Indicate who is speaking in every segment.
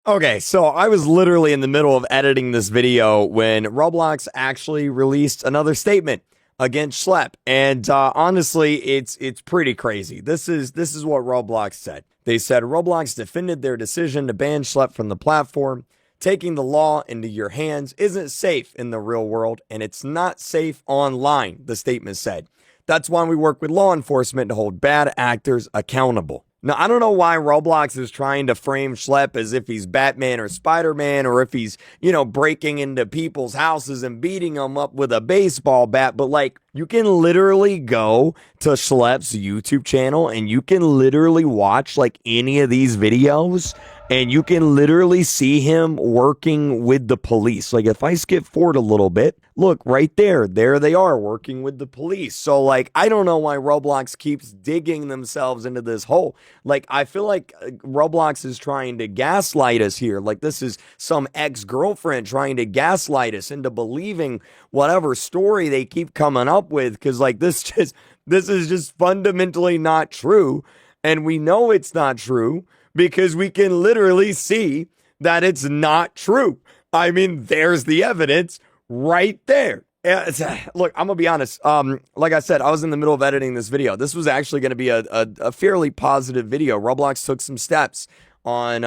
Speaker 1: Okay, so I was literally in the middle of editing this video when Roblox actually released another statement against Schlep, and honestly, it's pretty crazy. This is what Roblox said. They said Roblox defended their decision to ban Schlep from the platform. Taking the law into your hands isn't safe in the real world, and it's not safe online, the statement said. That's why we work with law enforcement to hold bad actors accountable. Now, I don't know why Roblox is trying to frame Schlep as if he's Batman or Spider-Man, or if he's, breaking into people's houses and beating them up with a baseball bat. But like, you can literally go to Schlep's YouTube channel and you can literally watch like any of these videos, and you can literally see him working with the police. Like, if I skip forward a little bit, look right there they are working with the police. So like, I don't know why Roblox keeps digging themselves into this hole. Like, I feel like Roblox is trying to gaslight us here. Like, this is some ex-girlfriend trying to gaslight us into believing whatever story they keep coming up with, because like, this is just fundamentally not true. And we know it's not true because we can literally see that it's not true. I mean, there's the evidence right there. Look, I'm gonna be honest. Like I said, I was in the middle of editing this video. This was actually going to be a fairly positive video. Roblox took some steps on,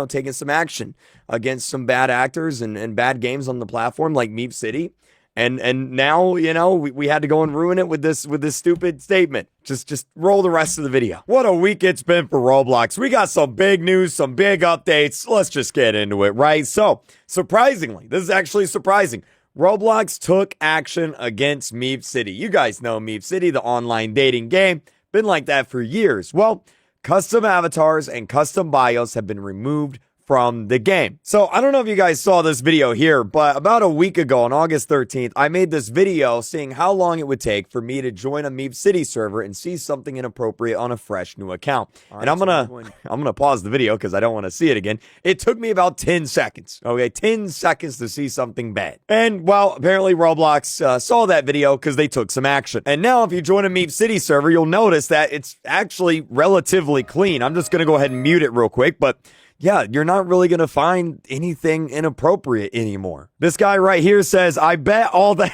Speaker 1: taking some action against some bad actors and bad games on the platform, like MeepCity. And now, we had to go and ruin it with this stupid statement. Just roll the rest of the video. What a week it's been for Roblox. We got some big news, some big updates. Let's just get into it, right? So, surprisingly, this is actually surprising. Roblox took action against MeepCity. You guys know MeepCity, the online dating game. Been like that for years. Well, custom avatars and custom bios have been removed from the game. So I don't know if you guys saw this video here, but about a week ago on August 13th, I made this video seeing how long it would take for me to join a MeepCity server and see something inappropriate on a fresh new account. And I'm gonna pause the video because I don't want to see it again. It took me about 10 seconds. Okay, 10 seconds to see something bad. And well, apparently Roblox saw that video because they took some action. And now if you join a MeepCity server, you'll notice that it's actually relatively clean. I'm just gonna go ahead and mute it real quick, but yeah, you're not really going to find anything inappropriate anymore. This guy right here says, I bet all the...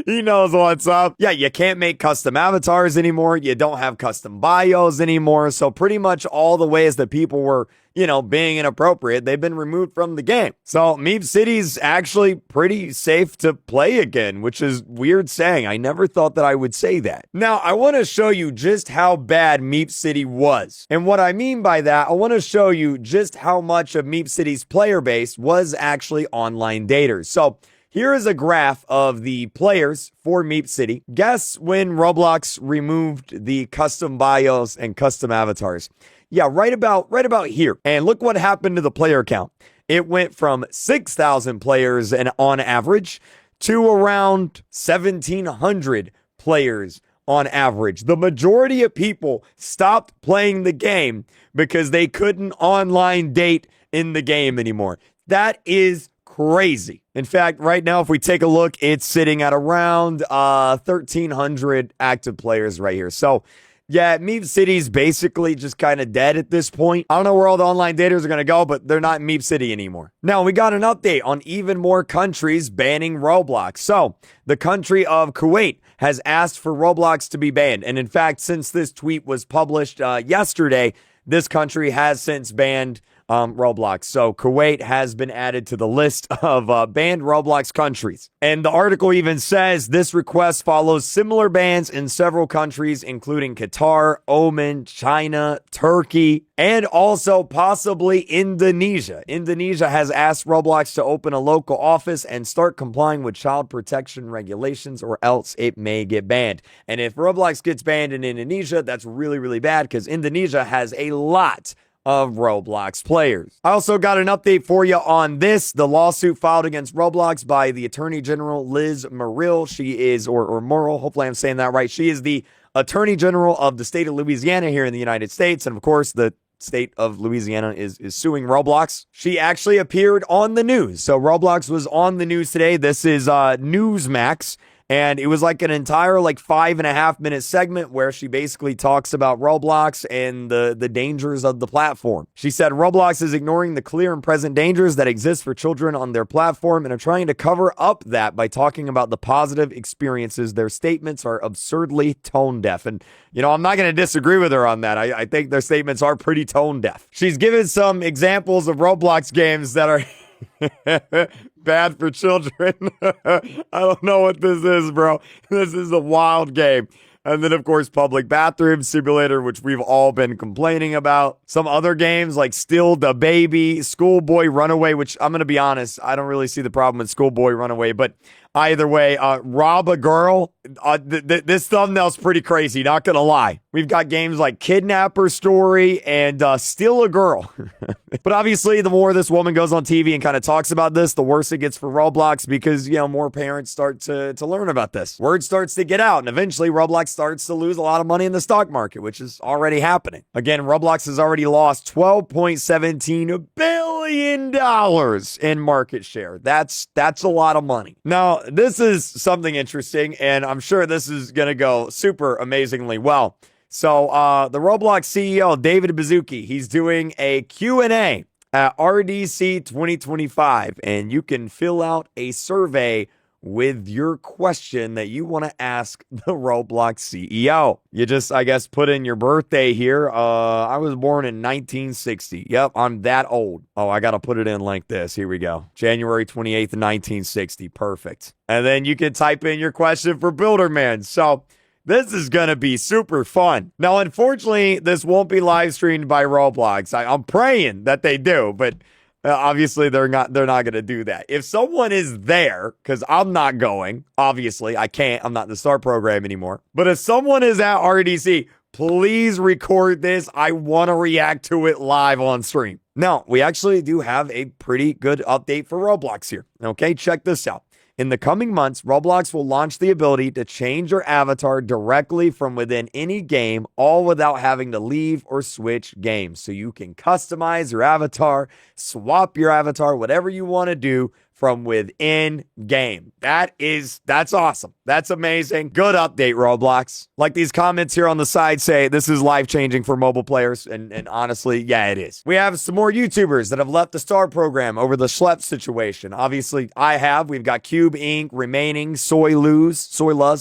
Speaker 1: He knows what's up. Yeah, you can't make custom avatars anymore. You don't have custom bios anymore. So pretty much all the ways that people were, being inappropriate, they've been removed from the game. So MeepCity's actually pretty safe to play again, which is weird saying. I never thought that I would say that. Now, I want to show you just how bad MeepCity was. And what I mean by that, I want to show you just how much of MeepCity's player base was actually online daters. So here is a graph of the players for MeepCity. Guess when Roblox removed the custom bios and custom avatars. Yeah, right about here. And look what happened to the player count. It went from 6,000 players and on average to around 1,700 players on average. The majority of people stopped playing the game because they couldn't online date in the game anymore. That is crazy. In fact, right now, if we take a look, it's sitting at around 1,300 active players right here. So yeah, MeepCity's basically just kind of dead at this point. I don't know where all the online daters are going to go, but they're not in MeepCity anymore. Now, we got an update on even more countries banning Roblox. So, the country of Kuwait has asked for Roblox to be banned. And in fact, since this tweet was published yesterday, this country has since banned Roblox. So Kuwait has been added to the list of banned Roblox countries. And the article even says this request follows similar bans in several countries, including Qatar, Oman, China, Turkey, and also possibly Indonesia. Indonesia has asked Roblox to open a local office and start complying with child protection regulations, or else it may get banned. And if Roblox gets banned in Indonesia, that's really, really bad because Indonesia has a lot of Roblox players. I also got an update for you on this. The lawsuit filed against Roblox by the Attorney General Liz Muriel. She is, or Muriel, hopefully I'm saying that right. She is the Attorney General of the state of Louisiana here in the United States. And of course, the state of Louisiana is suing Roblox. She actually appeared on the news. So Roblox was on the news today. This is Newsmax. And it was like an entire 5.5 minute segment where she basically talks about Roblox and the dangers of the platform. She said Roblox is ignoring the clear and present dangers that exist for children on their platform and are trying to cover up that by talking about the positive experiences. Their statements are absurdly tone deaf. And, I'm not going to disagree with her on that. I think their statements are pretty tone deaf. She's given some examples of Roblox games that are bad for children. I don't know what this is, bro. This is a wild game. And then, of course, Public Bathroom Simulator, which we've all been complaining about. Some other games like Still the Baby, Schoolboy Runaway, which I'm going to be honest, I don't really see the problem with Schoolboy Runaway. But either way, Rob a Girl. This thumbnail's pretty crazy, not going to lie. We've got games like Kidnapper Story and Steal a Girl. But obviously, the more this woman goes on TV and kind of talks about this, the worse it gets for Roblox because, more parents start to learn about this. Word starts to get out, and eventually Roblox starts to lose a lot of money in the stock market, which is already happening. Again, Roblox has already lost $12.17 billion in market share. That's a lot of money. Now, this is something interesting, and I'm sure this is going to go super amazingly well. So the Roblox CEO, David Baszucki, he's doing a Q&A at RDC 2025, and you can fill out a survey with your question that you want to ask the Roblox CEO. You just, I guess, put in your birthday here. I was born in 1960. Yep, I'm that old. Oh, I got to put it in like this. Here we go. January 28th, 1960. Perfect. And then you can type in your question for Builderman. So this is going to be super fun. Now, unfortunately, this won't be live streamed by Roblox. I'm praying that they do, but obviously they're not going to do that. If someone is there, because I'm not going, obviously I can't. I'm not in the STAR program anymore. But if someone is at RDC, please record this. I want to react to it live on stream. Now, we actually do have a pretty good update for Roblox here. Okay, check this out. In the coming months, Roblox will launch the ability to change your avatar directly from within any game, all without having to leave or switch games. So you can customize your avatar, swap your avatar, whatever you want to do from within game. That's awesome. That's amazing. Good update, Roblox. Like these comments here on the side say, this is life-changing for mobile players. And honestly, yeah, it is. We have some more YouTubers that have left the STAR program over the Schlep situation. Obviously, I have. We've got Cube Inc., Remaining, Soy Luz,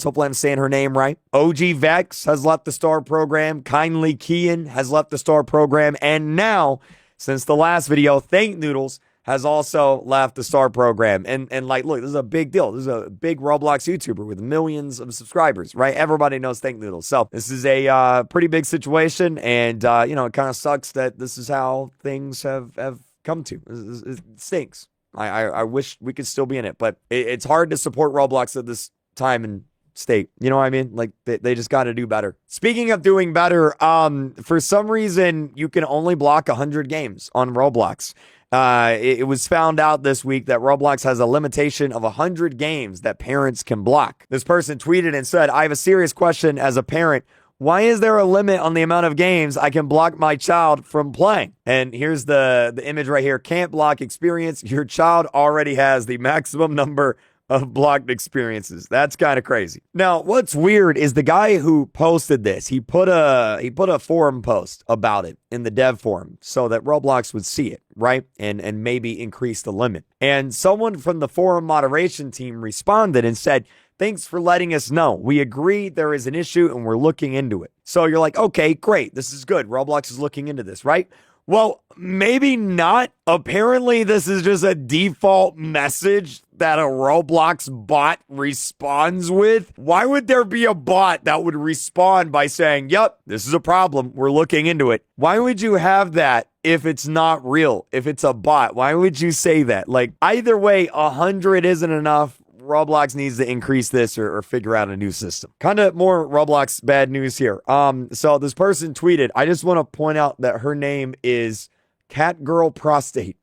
Speaker 1: hopefully I'm saying her name right. OG Vex has left the STAR program. Kindly Kian has left the STAR program. And now, since the last video, Thank Noodles has also left the STAR program. And look, this is a big deal. This is a big Roblox YouTuber with millions of subscribers, right? Everybody knows Thank Noodles. So this is a pretty big situation. And, it kind of sucks that this is how things have come to. It stinks. I wish we could still be in it. But it's hard to support Roblox at this time and state. You know what I mean? Like, they just got to do better. Speaking of doing better, for some reason, you can only block 100 games on Roblox. It was found out this week that Roblox has a limitation of 100 games that parents can block. This person tweeted and said, I have a serious question as a parent. Why is there a limit on the amount of games I can block my child from playing? And here's the image right here. Can't block experience. Your child already has the maximum number of blocked experiences. That's kind of crazy. Now, what's weird is the guy who posted this, he put a forum post about it in the dev forum so that Roblox would see it, right? And maybe increase the limit. And someone from the forum moderation team responded and said, thanks for letting us know. We agree there is an issue and we're looking into it. So you're like, okay, great. This is good. Roblox is looking into this, right? Well, maybe not. Apparently, this is just a default message that a Roblox bot responds with. Why would there be a bot that would respond by saying, yep, this is a problem. We're looking into it. Why would you have that if it's not real? If it's a bot, why would you say that? Like, either way, 100 isn't enough. Roblox needs to increase this or figure out a new system. Kind of more Roblox bad news here. So this person tweeted, I just want to point out that her name is Catgirl Prostate.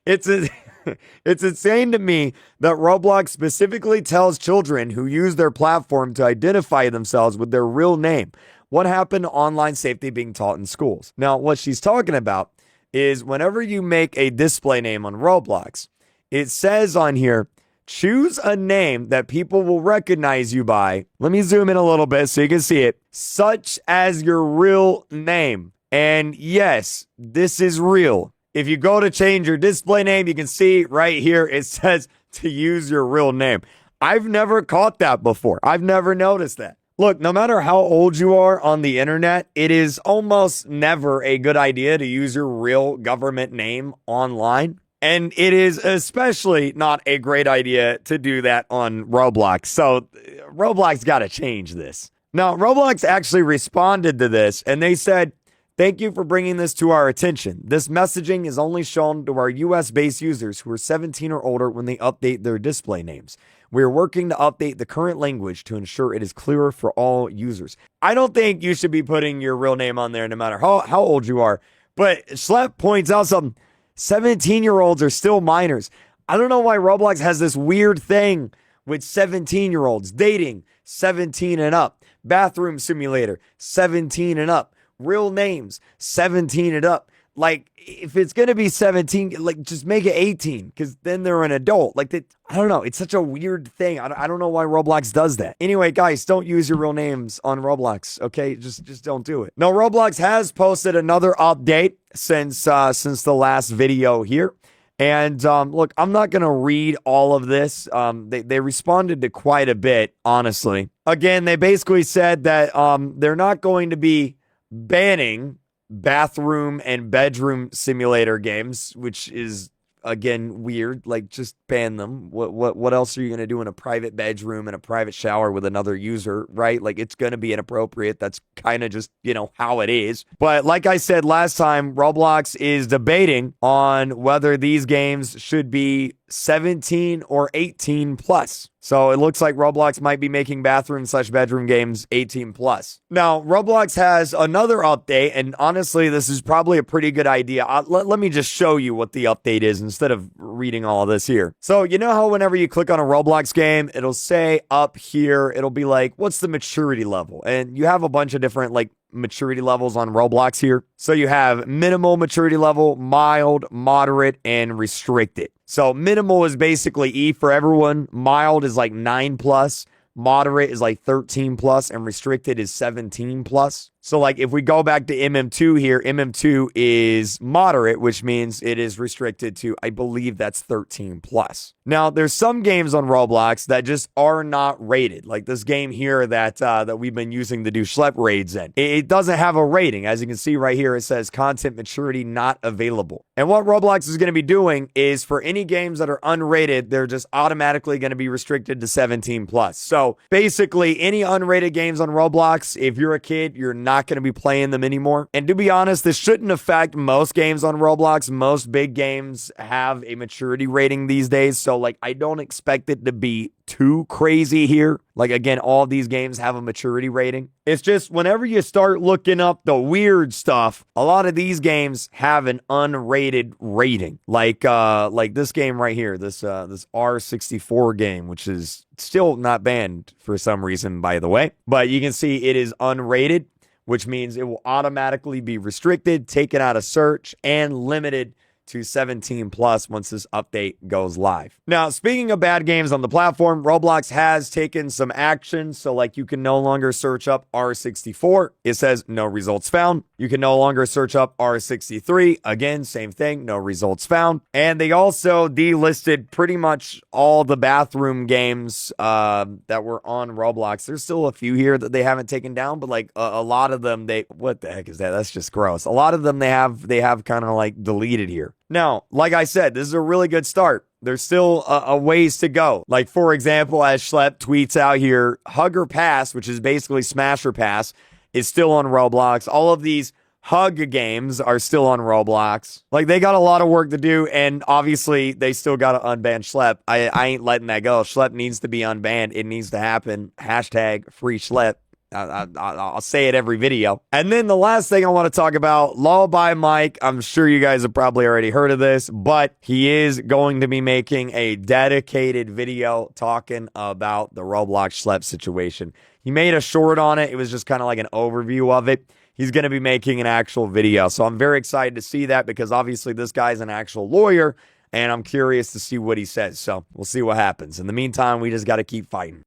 Speaker 1: It's insane to me that Roblox specifically tells children who use their platform to identify themselves with their real name. What happened to online safety being taught in schools? Now, what she's talking about is whenever you make a display name on Roblox, It says on here, choose a name that people will recognize you by. Let me zoom in a little bit so you can see it. Such as your real name. And yes, this is real. If you go to change your display name, you can see right here, it says to use your real name. I've never caught that before. I've never noticed that. Look, no matter how old you are on the internet, it is almost never a good idea to use your real government name online. And it is especially not a great idea to do that on Roblox. So Roblox got to change this. Now, Roblox actually responded to this and they said, thank you for bringing this to our attention. This messaging is only shown to our US-based users who are 17 or older when they update their display names. We are working to update the current language to ensure it is clearer for all users. I don't think you should be putting your real name on there no matter how old you are. But Schlep points out something. 17-year-olds are still minors. I don't know why Roblox has this weird thing with 17-year-olds. Dating, 17 and up. Bathroom simulator, 17 and up. Real names, 17 and up. Like, if it's going to be 17, like, just make it 18, because then they're an adult. Like, that, I don't know. It's such a weird thing. I don't know why Roblox does that. Anyway, guys, don't use your real names on Roblox, okay? Just don't do it. Now, Roblox has posted another update since the last video here. And look, I'm not going to read all of this. They responded to quite a bit, honestly. Again, they basically said that they're not going to be banning bathroom and bedroom simulator games, which is again weird. Like, just ban them. What else are you gonna do in a private bedroom and a private shower with another user, right? Like, it's gonna be inappropriate. That's kind of just, you know, how it is. But like I said last time, Roblox is debating on whether these games should be 17 or 18 plus. So it looks like Roblox might be making bathroom/bedroom games 18 plus. Now, Roblox has another update, and honestly, this is probably a pretty good idea. Let me just show you what the update is instead of reading all of this here. So you know how whenever you click on a Roblox game, it'll say up here, it'll be like, what's the maturity level? And you have a bunch of different like maturity levels on Roblox here. So you have minimal maturity level, mild, moderate, and restricted. So minimal is basically E for everyone. Mild is like 9 plus. Moderate is like 13 plus, and restricted is 17 plus. So like if we go back to MM2 here, MM2 is moderate, which means it is restricted to, I believe that's 13 plus. Now there's some games on Roblox that just are not rated. Like this game here that we've been using to do Schlep raids in. It doesn't have a rating. As you can see right here, it says content maturity not available. And what Roblox is going to be doing is for any games that are unrated, they're just automatically going to be restricted to 17 plus. So basically any unrated games on Roblox, if you're a kid, you're not going to be playing them anymore. And to be honest, this shouldn't affect most games on Roblox. Most big games have a maturity rating these days. So like, I don't expect it to be too crazy here. Like again, all these games have a maturity rating. It's just whenever you start looking up the weird stuff, a lot of these games have an unrated rating. Like this game right here, this R64 game, which is still not banned for some reason, by the way. But you can see it is unrated, which means it will automatically be restricted, taken out of search, and limited to 17 plus once this update goes live. Now, speaking of bad games on the platform, Roblox has taken some action. So like you can no longer search up R64. It says no results found. You can no longer search up R63. Again, same thing, no results found. And they also delisted pretty much all the bathroom games that were on Roblox. There's still a few here that they haven't taken down, but like a lot of them, what the heck is that? That's just gross. A lot of them they have kind of like deleted here. Now, like I said, this is a really good start. There's still a ways to go. Like, for example, as Schlep tweets out here, Hug or Pass, which is basically Smash or Pass, is still on Roblox. All of these Hug games are still on Roblox. Like, they got a lot of work to do, and obviously, they still got to unban Schlep. I ain't letting that go. Schlep needs to be unbanned. It needs to happen. Hashtag free Schlep. I'll say it every video. And then the last thing I want to talk about, Lullaby Mike. I'm sure you guys have probably already heard of this, but he is going to be making a dedicated video talking about the Roblox Schlep situation. He made a short on it. It was just kind of like an overview of it. He's going to be making an actual video. So I'm very excited to see that because obviously this guy's an actual lawyer and I'm curious to see what he says. So we'll see what happens. In the meantime, we just got to keep fighting.